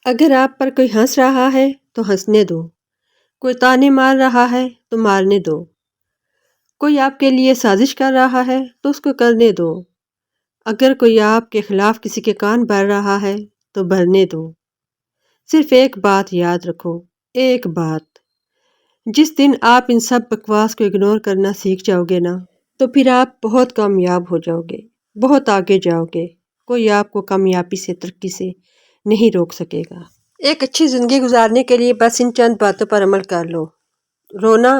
اگر آپ پر کوئی ہنس رہا ہے تو ہنسنے دو، کوئی طعنے مار رہا ہے تو مارنے دو، کوئی آپ کے لیے سازش کر رہا ہے تو اس کو کرنے دو، اگر کوئی آپ کے خلاف کسی کے کان بھر رہا ہے تو بھرنے دو۔ صرف ایک بات یاد رکھو، ایک بات، جس دن آپ ان سب بکواس کو اگنور کرنا سیکھ جاؤ گے نا، تو پھر آپ بہت کامیاب ہو جاؤ گے، بہت آگے جاؤ گے، کوئی آپ کو کامیابی سے، ترقی سے نہیں روک سکے گا۔ ایک اچھی زندگی گزارنے کے لیے بس ان چند باتوں پر عمل کر لو۔ رونا،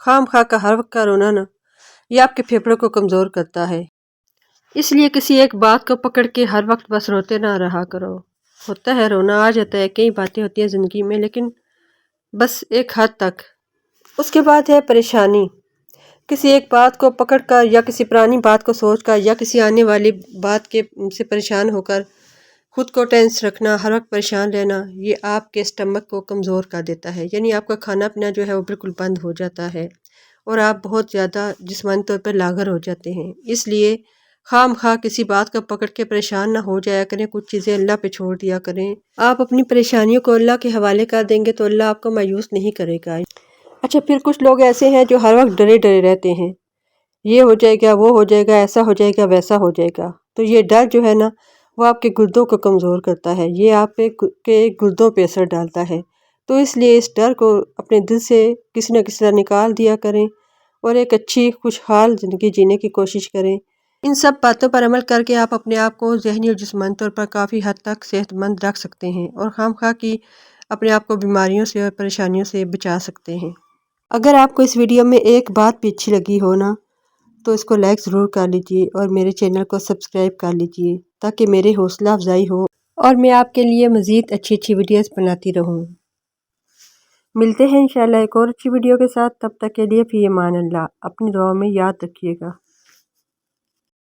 خام خواہ کا ہر وقت کا رونا نا، یہ آپ کے پھیپھڑوں کو کمزور کرتا ہے۔ اس لیے کسی ایک بات کو پکڑ کے ہر وقت بس روتے نہ رہا کرو۔ ہوتا ہے رونا آ جاتا ہے، کئی باتیں ہوتی ہیں زندگی میں، لیکن بس ایک حد تک۔ اس کے بعد ہے پریشانی۔ کسی ایک بات کو پکڑ کر یا کسی پرانی بات کو سوچ کر یا کسی آنے والی بات کے سے پریشان ہو کر خود کو ٹینس رکھنا، ہر وقت پریشان رہنا، یہ آپ کے اسٹمک کو کمزور کر دیتا ہے، یعنی آپ کا کھانا پینا جو ہے وہ بالکل بند ہو جاتا ہے اور آپ بہت زیادہ جسمانی طور پر لاغر ہو جاتے ہیں۔ اس لیے خام خواہ کسی بات کو پکڑ کے پریشان نہ ہو جایا کریں، کچھ چیزیں اللہ پہ چھوڑ دیا کریں۔ آپ اپنی پریشانیوں کو اللہ کے حوالے کر دیں گے تو اللہ آپ کو مایوس نہیں کرے گا۔ اچھا، پھر کچھ لوگ ایسے ہیں جو ہر وقت ڈرے ڈرے رہتے ہیں، یہ ہو جائے گا، وہ ہو جائے گا، ایسا ہو جائے گا، ویسا ہو جائے گا۔ تو یہ ڈر جو ہے نا، وہ آپ کے گردوں کو کمزور کرتا ہے، یہ آپ کے گردوں پہ اثر ڈالتا ہے۔ تو اس لیے اس ڈر کو اپنے دل سے کسی نہ کسی طرح نکال دیا کریں اور ایک اچھی خوشحال زندگی جینے کی کوشش کریں۔ ان سب باتوں پر عمل کر کے آپ اپنے آپ کو ذہنی اور جسمانی طور پر کافی حد تک صحت مند رکھ سکتے ہیں اور خام خواہ کی اپنے آپ کو بیماریوں سے اور پریشانیوں سے بچا سکتے ہیں۔ اگر آپ کو اس ویڈیو میں ایک بات بھی اچھی لگی ہو نا، تو اس کو لائک ضرور کر لیجئے اور میرے چینل کو سبسکرائب کر لیجئے تاکہ میرے حوصلہ افزائی ہو اور میں آپ کے لیے مزید اچھی اچھی ویڈیوز بناتی رہوں۔ ملتے ہیں انشاءاللہ ایک اور اچھی ویڈیو کے ساتھ، تب تک کے لیے فی امان اللہ، اپنی دعاؤں میں یاد رکھیے گا۔